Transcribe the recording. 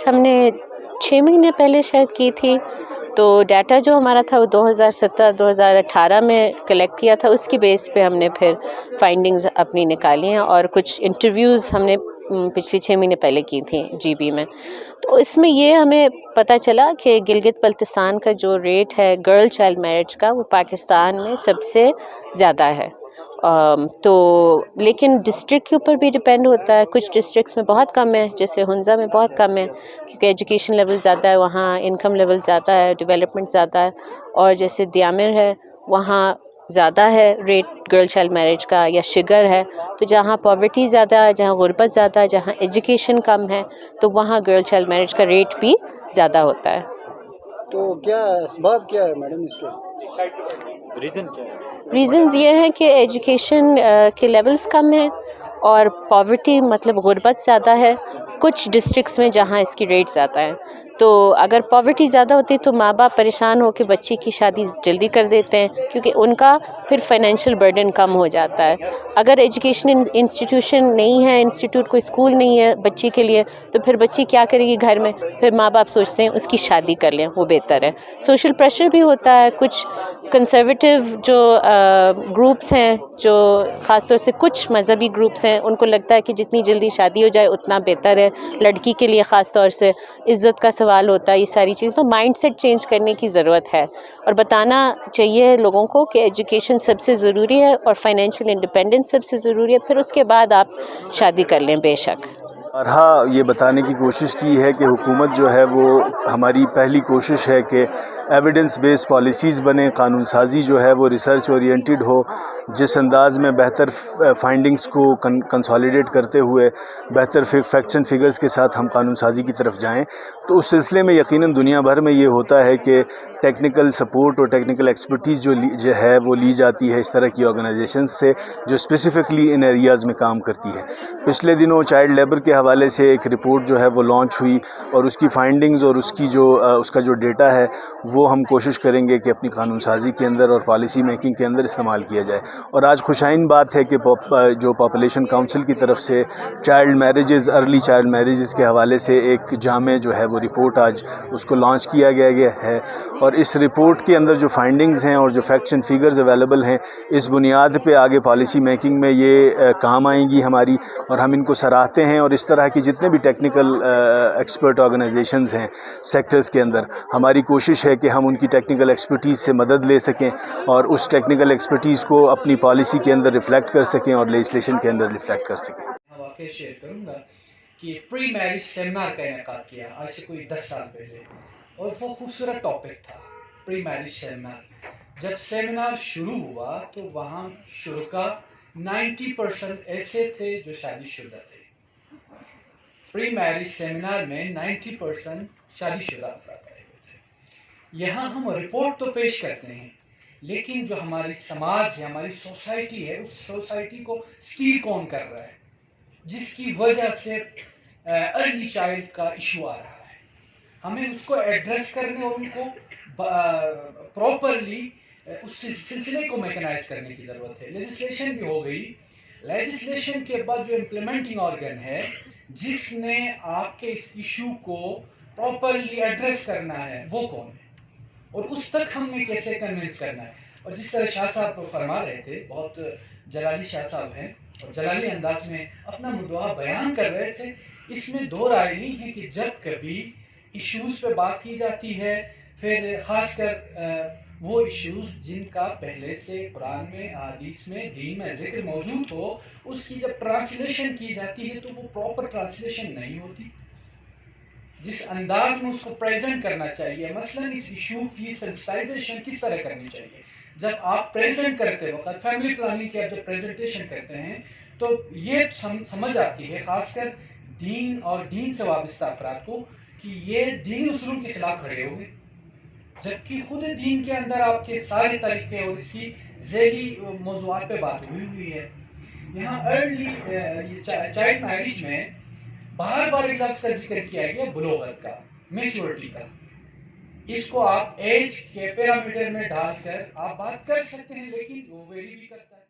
Test हमने 6 महीने पहले शायद की थी, तो डाटा जो हमारा था वो 2017-2018 में कलेक्ट किया था, उसकी बेस पे हमने फिर फाइंडिंग्स अपनी निकाली हैं और कुछ इंटरव्यूज़ हमने पिछले 6 महीने पहले की थी जीबी में। तो इसमें ये हमें पता चला कि गिलगित बल्तिस्तान का जो रेट है गर्ल चाइल्ड मैरिज का, वो पाकिस्तान में सबसे ज़्यादा है। तो लेकिन डिस्ट्रिक्ट के ऊपर भी डिपेंड होता है, कुछ डिस्ट्रिक्ट्स में बहुत कम है, जैसे हुंजा में बहुत कम है क्योंकि एजुकेशन लेवल ज़्यादा है, वहाँ इनकम लेवल ज़्यादा है, डेवलपमेंट ज़्यादा है। और जैसे दियामिर है, वहाँ ज़्यादा है रेट गर्ल चाइल्ड मैरिज का, या शिगर है। तो जहाँ पॉवर्टी ज़्यादा है, जहाँ गुर्बत ज़्यादा है, जहाँ एजुकेशन कम है, तो वहाँ गर्ल चाइल्ड मैरिज का रेट भी ज़्यादा होता है। तो क्या असबाब क्या है मैडम इसके, रीज़न क्या है? रीज़न्स ये हैं कि एजुकेशन के लेवल्स कम हैं और पॉवर्टी मतलब गुर्बत ज़्यादा है कुछ डिस्ट्रिक्ट्स में जहाँ इसकी रेट ज़्यादा है। तो अगर पॉवर्टी ज़्यादा होती तो माँ बाप परेशान होकर बच्ची की शादी जल्दी कर देते हैं क्योंकि उनका फिर फाइनेंशियल बर्डन कम हो जाता है। अगर एजुकेशन इंस्टीट्यूशन नहीं है, इंस्टीट्यूट कोई स्कूल नहीं है बच्ची के लिए, तो फिर बच्ची क्या करेगी घर में? फिर माँ बाप सोचते हैं उसकी शादी कर लें, वो बेहतर है। सोशल प्रेशर भी होता है, कुछ कंसर्वेटिव जो ग्रुप्स हैं, जो ख़ास तौर से कुछ मज़हबी ग्रुप्स हैं, उनको लगता है कि जितनी जल्दी शादी हो जाए उतना बेहतर है, लड़की के लिए ख़ास तौर से इज़्ज़त का सवाल होता है, ये सारी चीज़। तो माइंडसेट चेंज करने की ज़रूरत है और बताना चाहिए लोगों को कि एजुकेशन सबसे ज़रूरी है और फाइनेंशियल इंडिपेंडेंस सबसे ज़रूरी है, फिर उसके बाद आप शादी कर लें बेशक। और हाँ, ये बताने की कोशिश की है कि हुकूमत जो है वो हमारी पहली कोशिश है कि एविडेंस बेस्ड पॉलिसीज़ बने, कानून साजी जो है वो रिसर्च ओरिएंटेड हो, जिस अंदाज़ में बेहतर फाइंडिंग्स को कंसोलिडेट करते हुए बेहतर फैक्ट्स एंड फिगर्स के साथ हम कानून साजी की तरफ जाएं। तो उस सिलसिले में यकीनन दुनिया भर में ये होता है कि टेक्निकल सपोर्ट और टेक्निकल एक्सपर्टीज़ जो है वो ली जाती है इस तरह की ऑर्गेनाइजेशंस से जो स्पेसिफिकली इन एरियाज़ में काम करती है। पिछले दिनों चाइल्ड लेबर के हवाले से एक रिपोर्ट जो है वो लॉन्च हुई और उसकी फाइंडिंग्स और उसका जो डेटा है वो हम कोशिश करेंगे कि अपनी कानून साजी के अंदर और पॉलिसी मेकिंग के अंदर इस्तेमाल किया जाए। और आज खुशाइन बात है कि जो पॉपुलेशन काउंसिल की तरफ से child marriages, early child marriages के हवाले से एक जामे जो है वो रिपोर्ट आज उसको लॉन्च किया गया है। और इस रिपोर्ट के अंदर जो फाइंडिंग्स हैं और जो फैक्ट्स एंड फिगर्स अवेलेबल हैं, इस बुनियाद पे आगे पॉलिसी मेकिंग में ये काम आएंगी हमारी, और हम इनको सराहते हैं। और इस तरह की जितने भी टेक्निकल एक्सपर्ट ऑर्गेनाइजेशंस हैं सेक्टर्स के अंदर, हमारी कोशिश है कि हम उनकी टेक्निकल एक्सपर्टीज़ से मदद ले सकें और उस टेक्निकल एक्सपर्टीज़ को अपनी पॉलिसी के अंदर रिफ्लेक्ट कर सकें और लेजिस्लेशन के अंदर रिफ्लेक्ट कर सकें। वाकई शेयर करूँगा कि प्री मैरिज सेमिनार का इनेकाद किया आज से कोई 10 साल पहले, और वो खूबसूरत टॉपिक था प्री मैरिज सेमिनार। जब सेमिनार शुरू हुआ तो वहाँ शुरुका 90% ऐसे थे जो शादीशुदा थे। प्री मैरिज सेमिनार में 90% शादीशुदा अफराद आए हुए थे। यहाँ हम रिपोर्ट तो पेश करते हैं, लेकिन जो हमारी समाज है, हमारी सोसाइटी है, उस सोसाइटी को स्टील कौन कर रहा है, जिसकी वजह से अर्ली चाइल्ड का इशू आ रहा है। हमें उसको एड्रेस करने और उनको प्रॉपरली उस सिलसिले को मैकेनाइज करने की ज़रूरत है। लेजिस्लेशन भी हो गई, लेजिस्लेशन के बाद जो इम्प्लीमेंटिंग ऑर्गन है जिसने आपके इस इशू को प्रॉपरली एड्रेस करना है, वो कौन है और उस तक हमें कैसे कन्विंस करना है। और जिस तरह शाह साहब फरमा रहे थे, बहुत जलाली शाह साहब हैं और जलाली अंदाज में अपना मुद्दा बयान कर रहे थे, इसमें दो राय नहीं है कि जब कभी इश्यूज पे बात की जाती है, फिर खासकर वो इश्यूज जिनका पहले से कुरान में, हदीस में, दीन में जिक्र मौजूद हो, उसकी जब ट्रांसलेशन की जाती है तो वो प्रॉपर ट्रांसलेशन नहीं होती जिस अंदाज में उसको प्रेजेंट करना चाहिए। मसलन इस इशू की सेंसिटाइजेशन किस तरह करनी चाहिए। जब आप प्रेजेंट करते हो, फैमिली प्लानिंग की आप जब प्रेजेंटेशन करते हैं तो ये समझ आती है खासकर दीन और दीन से वाबस्ता अफराद को कि ये दीन उसूल के खिलाफ खड़े होंगे, जबकि खुद दीन के अंदर आपके सारे तरीके और इसकी ज़ैली मौज़ूआत पे बात हुई है। यहाँ अर्ली चाइल्ड मैरिज में बार बार एक लफ्ज़ का जिक्र किया गया, बुलोगत का, मैच्योरिटी का। इसको आप एज के पैरामीटर में डालकर आप बात कर सकते हैं, लेकिन वो वेरी भी करता है।